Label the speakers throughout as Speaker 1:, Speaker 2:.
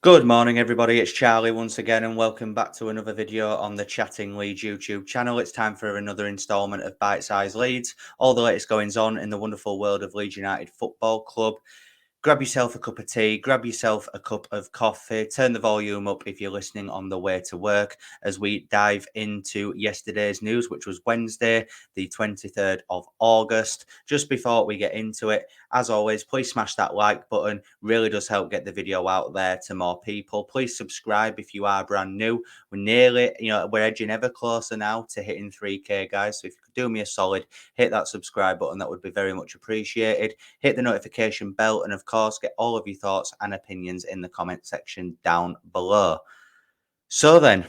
Speaker 1: Good morning, everybody. It's Charlie once again, and welcome back to another video on the Chatting Leeds YouTube channel. It's time for another instalment of Bitesize Leeds, all the latest goings on in the wonderful world of Leeds United Football Club. Grab yourself a cup of tea, grab yourself a cup of coffee, turn the volume up if you're listening on the way to work as we dive into yesterday's news, which was Wednesday, the 23rd of August. Just before we get into it, as always, please smash that like button. Really does help get the video out there to more people. Please subscribe if you are brand new. We're nearly, we're edging ever closer now to hitting 3K, guys. So if you could do me a solid, hit that subscribe button. That would be very much appreciated. Hit the notification bell, and of course, get all of your thoughts and opinions in the comment section down below. So then,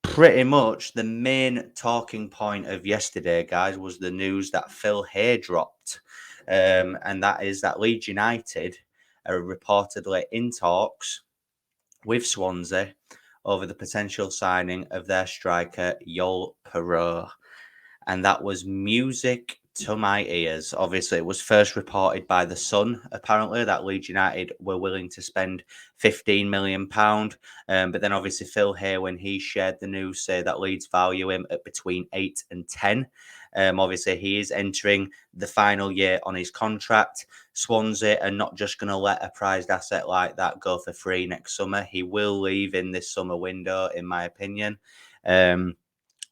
Speaker 1: pretty much the main talking point of yesterday, guys, was the news that Phil Hay dropped. And that is that Leeds United are reportedly in talks with Swansea over the potential signing of their striker, Yul Piroe. And that was music to my ears. Obviously, it was first reported by The Sun, apparently, that Leeds United were willing to spend £15 million. But then obviously Phil Hay, when he shared the news, said that Leeds value him at between 8 and 10. Obviously, he is entering the final year on his contract. Swansea are not just going to let a prized asset like that go for free next summer. He will leave in this summer window, in my opinion.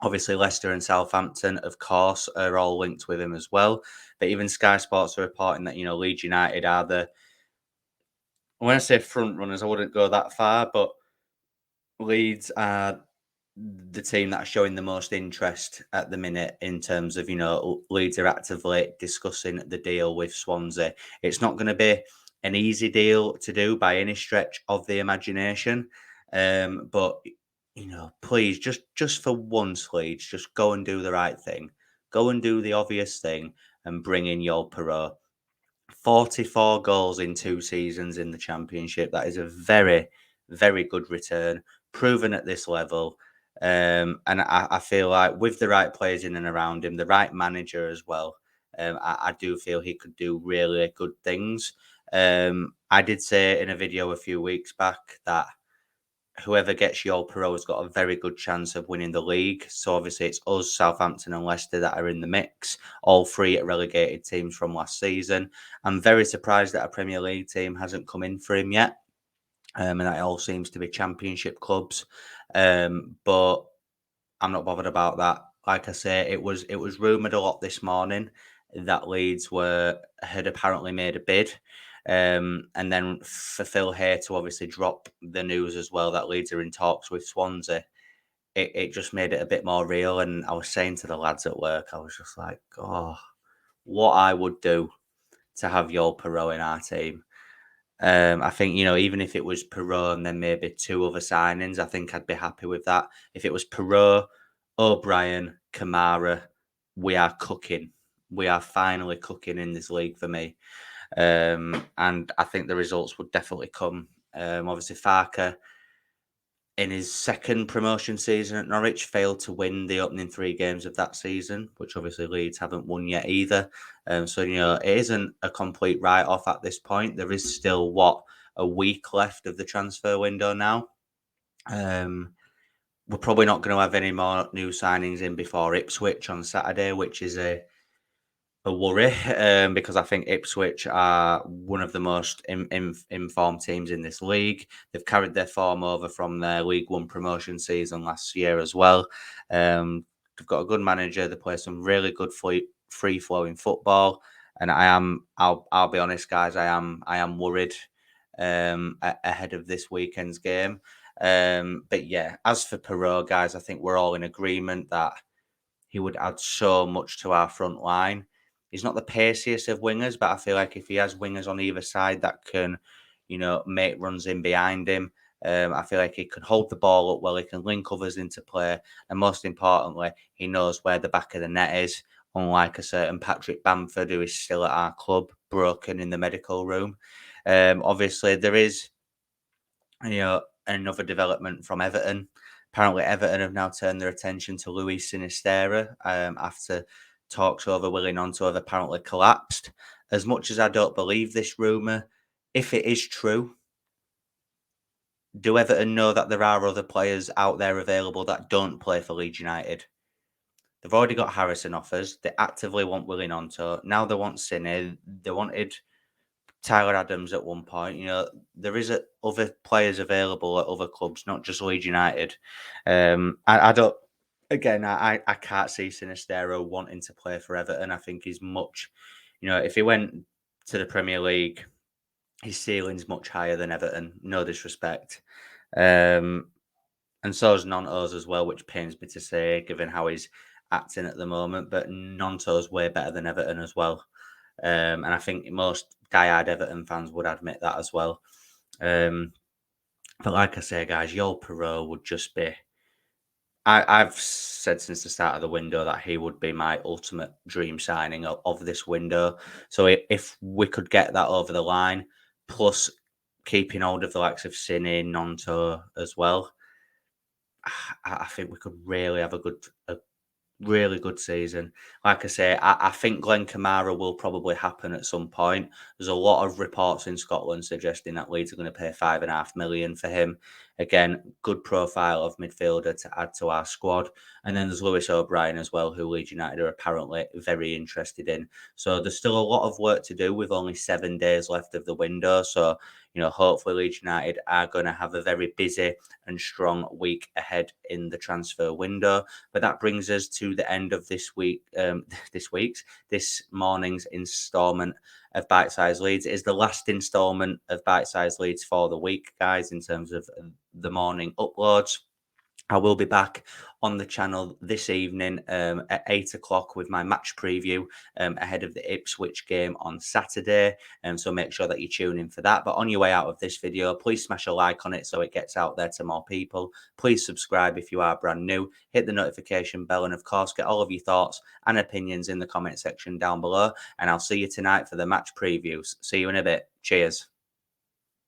Speaker 1: Obviously, Leicester and Southampton, of course, are all linked with him as well. But even Sky Sports are reporting that, Leeds United are when I say front runners, I wouldn't go that far, but Leeds are the team that are showing the most interest at the minute in terms of, Leeds are actively discussing the deal with Swansea. It's not going to be an easy deal to do by any stretch of the imagination. But please, just for once, Leeds, just go and do the right thing. Go and do the obvious thing and bring in Yul Piroe. 44 goals in 2 seasons in the Championship. That is a very, very good return, proven at this level. And I feel like with the right players in and around him, the right manager as well, I do feel he could do really good things. I did say in a video a few weeks back that whoever gets Yul Piroe has got a very good chance of winning the league. So obviously it's us, Southampton and Leicester that are in the mix. All three are relegated teams from last season. I'm very surprised that a Premier League team hasn't come in for him yet. And that it all seems to be Championship clubs. But I'm not bothered about that. Like I say, it was rumoured a lot this morning that Leeds had apparently made a bid. And then for Phil Hay to obviously drop the news as well that Leeds are in talks with Swansea, it just made it a bit more real. And I was saying to the lads at work, I was just like, oh, what I would do to have Yul Piroe in our team. I think, even if it was Piroe and then maybe 2 other signings, I think I'd be happy with that. If it was Piroe, O'Brien, Kamara, we are cooking. We are finally cooking in this league for me. And I think the results would definitely come. Obviously, Farker, in his second promotion season at Norwich, failed to win the opening 3 games of that season, which obviously Leeds haven't won yet either. So, it isn't a complete write-off at this point. There is still, a week left of the transfer window now. We're probably not going to have any more new signings in before Ipswich on Saturday, which is a worry because I think Ipswich are one of the most informed teams in this league. They've carried their form over from their League One promotion season last year as well. They've got a good manager. They play some really good free-flowing football, and I'll be honest, guys, I am worried ahead of this weekend's game. But yeah, as for Piroe, guys, I think we're all in agreement that he would add so much to our front line. He's not the paciest of wingers, but I feel like if he has wingers on either side that can, make runs in behind him, I feel like he can hold the ball up well, he can link others into play, and most importantly, he knows where the back of the net is, unlike a certain Patrick Bamford, who is still at our club, broken in the medical room. Obviously, there is, another development from Everton. Apparently, Everton have now turned their attention to Luis Sinisterra after talks over Willie Gnonto have apparently collapsed. As much as I don't believe this rumour, if it is true, Do Everton know that there are other players out there available that don't play for Leeds United? They've already got Harrison offers. They actively want Willie Gnonto. Now they want Cine. They wanted Tyler Adams at one point. There is other players available at other clubs, not just Leeds United. I don't. Again, I can't see Sinistero wanting to play for Everton. I think he's much. If he went to the Premier League, his ceiling's much higher than Everton. No disrespect. Um, and so is Nonto's as well, which pains me to say, given how he's acting at the moment. But Nonto's way better than Everton as well. And I think most diehard Everton fans would admit that as well. Um, but like I say, guys, Yol Piroe would just be. I've said since the start of the window that he would be my ultimate dream signing of this window. So if we could get that over the line, plus keeping hold of the likes of Cine, Nonto as well, I think we could really have a really good season. Like I say, I think Glenn Kamara will probably happen at some point. There's a lot of reports in Scotland suggesting that Leeds are going to pay 5.5 million for him. Again, good profile of midfielder to add to our squad. And then there's Lewis O'Brien as well, who Leeds United are apparently very interested in. So there's still a lot of work to do with only 7 days left of the window. So, hopefully Leeds United are going to have a very busy and strong week ahead in the transfer window. But that brings us to the end of this week, this morning's instalment of Bitesize Leeds. It is the last instalment of Bitesize Leeds for the week, guys, in terms of the morning uploads. I will be back on the channel this evening at 8 o'clock with my match preview ahead of the Ipswich game on Saturday. So make sure that you tune in for that. But on your way out of this video, please smash a like on it so it gets out there to more people. Please subscribe if you are brand new. Hit the notification bell and, of course, get all of your thoughts and opinions in the comment section down below. And I'll see you tonight for the match previews. See you in a bit. Cheers.